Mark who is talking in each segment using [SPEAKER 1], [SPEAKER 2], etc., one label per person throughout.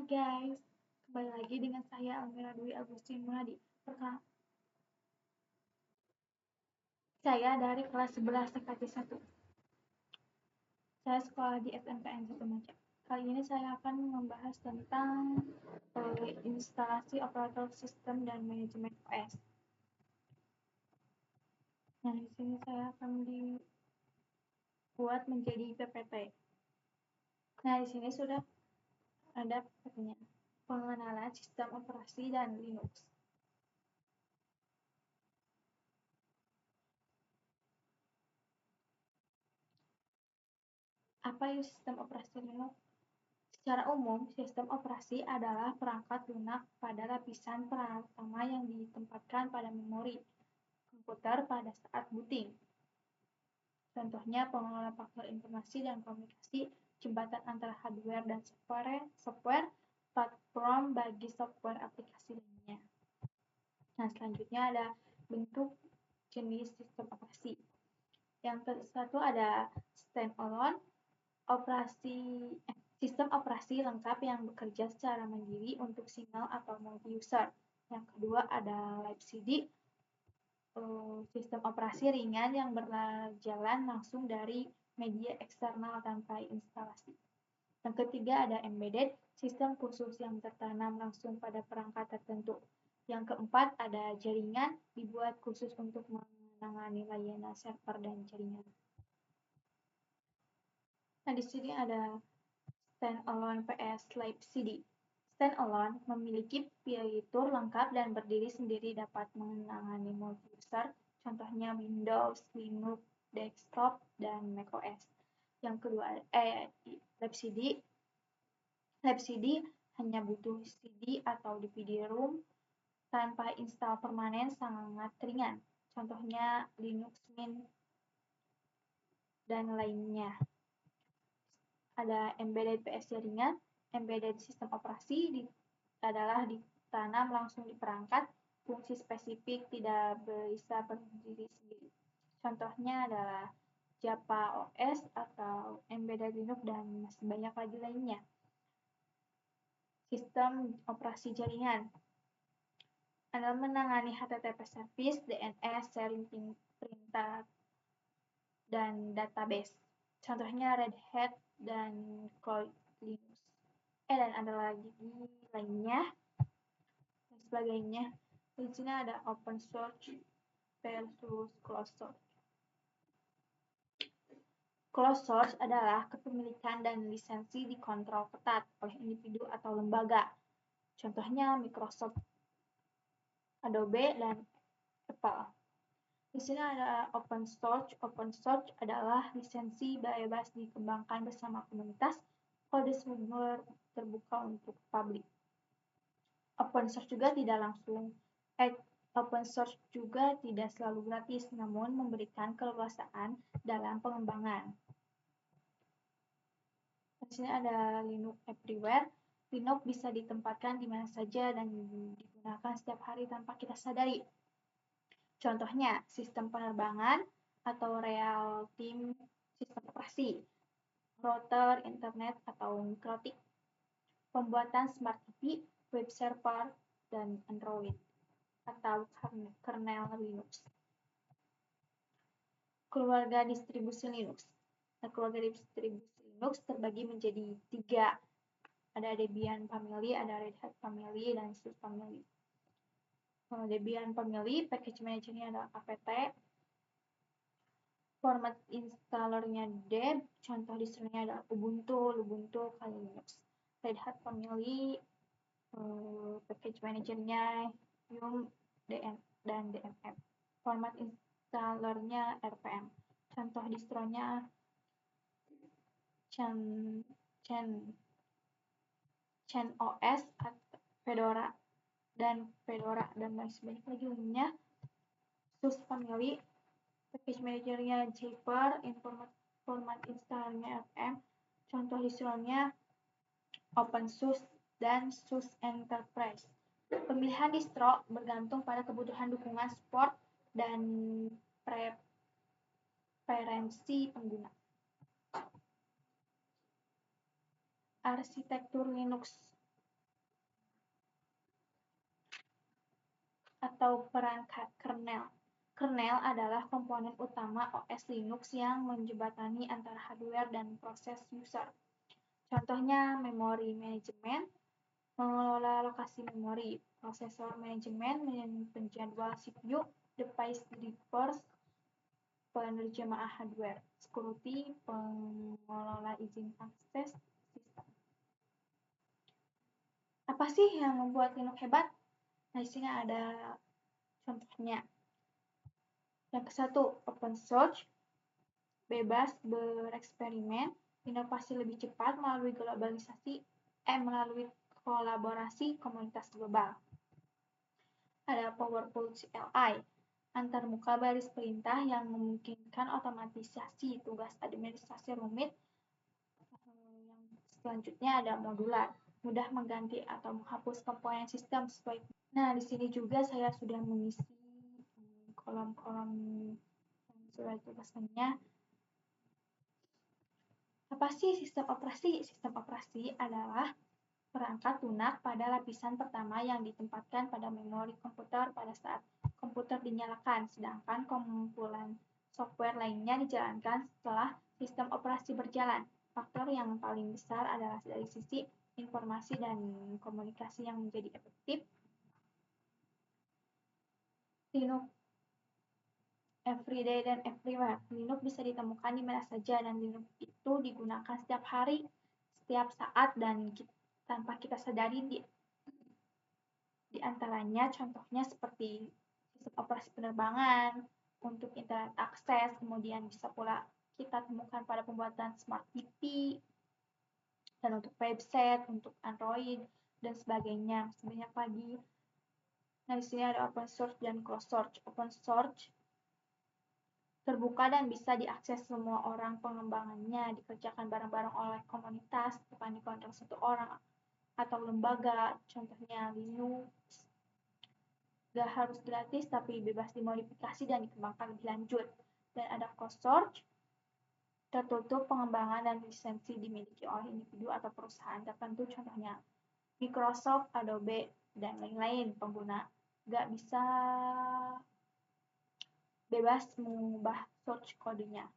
[SPEAKER 1] guys, kembali lagi dengan saya Almira Dwi Agustin Munadi. Saya dari kelas 11 TKJ 1. Saya sekolah di SMPN Sitomaja. Kali ini saya akan membahas tentang instalasi operator sistem dan manajemen OS. Nah, di sini saya akan dibuat menjadi PPT. Nah, di sini sudah ada PPT-nya. Pengenalan sistem operasi dan Linux. Apa itu sistem operasi Linux? Secara umum, sistem operasi adalah perangkat lunak pada lapisan pertama yang ditempatkan pada memori komputer pada saat booting. Contohnya pengelola faktor informasi dan komunikasi, jembatan antara hardware dan software, platform bagi software aplikasi lainnya. Nah, selanjutnya ada bentuk jenis sistem operasi. Yang satu ada standalone, sistem operasi lengkap yang bekerja secara mandiri untuk single atau multi-user. Yang kedua ada live CD, sistem operasi ringan yang berjalan langsung dari media eksternal tanpa instalasi. Yang ketiga ada embedded, sistem khusus yang tertanam langsung pada perangkat tertentu. Yang keempat ada jaringan, dibuat khusus untuk menangani layanan server dan jaringan. Nah, di sini ada standalone PS Live CD. Standalone memiliki fitur lengkap dan berdiri sendiri, dapat menangani multi-user, contohnya Windows, Linux, desktop, dan macOS. Yang kedua, Live CD. Live CD hanya butuh CD atau DVD-ROM tanpa install permanen, sangat ringan. Contohnya Linux Mint dan lainnya. Ada embedded PS jaringan. Embedded sistem operasi adalah ditanam langsung di perangkat, fungsi spesifik tidak bisa berdiri sendiri. Contohnya adalah Java OS atau embedded Linux dan masih banyak lagi lainnya. Sistem operasi jaringan adalah menangani HTTP service, DNS, sharing perintah, dan database. Contohnya Red Hat dan Cloud Linux. Dan ada lagi lainnya dan sebagainya. Di sini ada open source versus closed source. Closed source adalah kepemilikan dan lisensi dikontrol ketat oleh individu atau lembaga. Contohnya Microsoft, Adobe, dan Apple. Di sini ada open source. Open source adalah lisensi bebas dikembangkan bersama komunitas, kode sumber terbuka untuk publik. Open source juga tidak selalu gratis, namun memberikan keleluasaan dalam pengembangan. Di sini ada Linux Everywhere. Linux bisa ditempatkan di mana saja dan digunakan setiap hari tanpa kita sadari. Contohnya, sistem penerbangan atau real-time sistem operasi, router, internet, atau mikrotik, pembuatan smart TV, web server, dan Android atau kernel Linux. Keluarga distribusi Linux. Nah, keluarga distribusi Linux terbagi menjadi 3. Ada Debian Family, ada Red Hat Family, dan SUSE Family. Debian Family, package manajernya adalah apt. Format installernya deb, contoh distronya adalah Ubuntu, Kali Linux. Red Hat Family, package manajernya Yum, dan DMF. Format installernya RPM. Contoh distronya CentOS, Fedora, dan masih banyak lagi lainnya. SUSE Family, package manajernya Jupyter, format installernya FM. Contoh distronya OpenSUSE dan SUSE Enterprise. Pemilihan distro bergantung pada kebutuhan dukungan support dan preferensi pengguna. Arsitektur Linux. atau perangkat kernel. Kernel adalah komponen utama OS Linux yang menjembatani antara hardware dan proses user. Contohnya memori manajemen, mengelola lokasi memori, prosesor manajemen, penjadwal CPU, device drivers, penerjemah hardware, security, pengelola izin akses sistem. Apa sih yang membuat Linux hebat? Nah, di sini ada contohnya. Yang ke-1, open source, bebas bereksperimen, inovasi lebih cepat melalui kolaborasi komunitas global. Ada powerful CLI, antarmuka baris perintah yang memungkinkan otomatisasi tugas administrasi rumit. Yang selanjutnya ada modular, mudah mengganti atau menghapus komponen sistem sesuai. Nah, di sini juga saya sudah mengisi kolom-kolom sesuai tugasannya. Apa sih sistem operasi? Sistem operasi adalah perangkat lunak pada lapisan pertama yang ditempatkan pada memori komputer pada saat komputer dinyalakan, sedangkan kumpulan software lainnya dijalankan setelah sistem operasi berjalan. Faktor yang paling besar adalah dari sisi informasi dan komunikasi yang menjadi efektif. Linux everyday dan everywhere. Linux bisa ditemukan di mana saja dan Linux itu digunakan setiap hari, setiap saat dan tanpa kita sadari di antaranya contohnya seperti sistem operasi penerbangan, untuk internet akses, kemudian bisa pula kita temukan pada pembuatan smart TV, dan untuk website, untuk Android, dan sebagainya. Sebanyak lagi. Nah, di sini ada open source dan closed source. Open source terbuka dan bisa diakses semua orang, pengembangannya dikerjakan bareng-bareng oleh komunitas, bukan dikontrol satu orang atau lembaga, contohnya Linux. Gak harus gratis, tapi bebas dimodifikasi dan dikembangkan lebih lanjut. Dan ada closed source, tertutup, pengembangan dan lisensi dimiliki oleh individu atau perusahaan tertentu, contohnya Microsoft, Adobe, dan lain-lain. Pengguna gak bisa bebas mengubah source kodenya.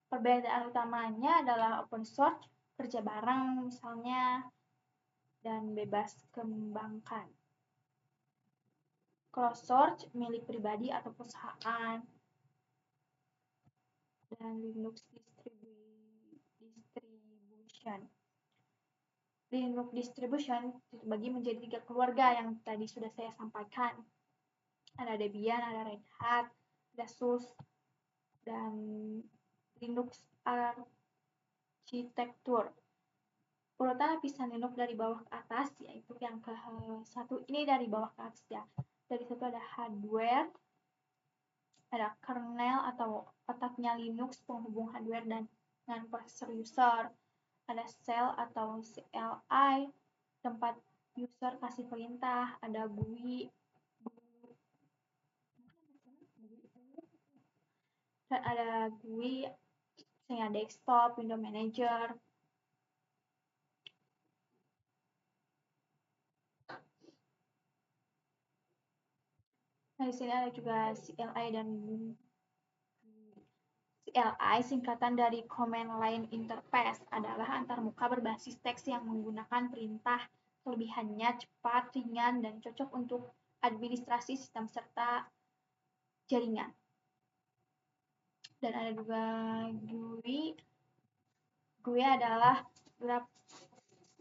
[SPEAKER 1] Perbedaan utamanya adalah open source, kerja bareng misalnya, dan bebas kembangkan. Closed source, milik pribadi atau perusahaan. Dan Linux distribution. Linux distribution dibagi menjadi 3 keluarga yang tadi sudah saya sampaikan. Ada Debian, ada Red Hat, ada SUSE, dan Linux arsitektur. Urutan lapisan Linux dari bawah ke atas, yaitu yang ke-1 ini dari bawah ke atas ya. Dari satu ada hardware, ada kernel atau otaknya Linux, penghubung hardware dan dengan prosesor user. Ada shell atau CLI, tempat user kasih perintah. Ada GUI, dan ada GUI, misalnya desktop, window manager. Nah, di sini ada juga CLI dan CLI, singkatan dari Command Line Interface, adalah antarmuka berbasis teks yang menggunakan perintah. Kelebihannya cepat, ringan, dan cocok untuk administrasi sistem serta jaringan. Dan ada juga GUI. GUI adalah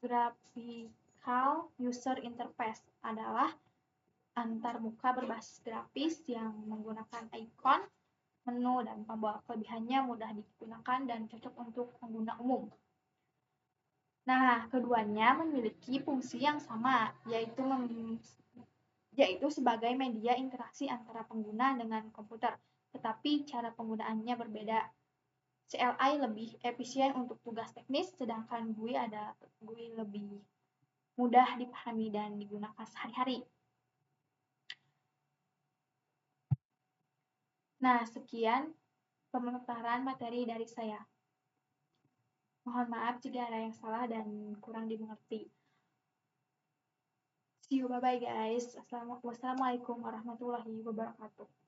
[SPEAKER 1] Graphical User Interface, adalah antarmuka berbasis grafis yang menggunakan ikon, menu, dan tombol. Kelebihannya mudah digunakan dan cocok untuk pengguna umum. Nah, keduanya memiliki fungsi yang sama, yaitu sebagai media interaksi antara pengguna dengan komputer, tetapi cara penggunaannya berbeda. CLI lebih efisien untuk tugas teknis, sedangkan GUI lebih mudah dipahami dan digunakan sehari-hari. Nah, sekian pemaparan materi dari saya. Mohon maaf jika ada yang salah dan kurang dimengerti. See you, bye bye guys. Wassalamualaikum warahmatullahi wabarakatuh.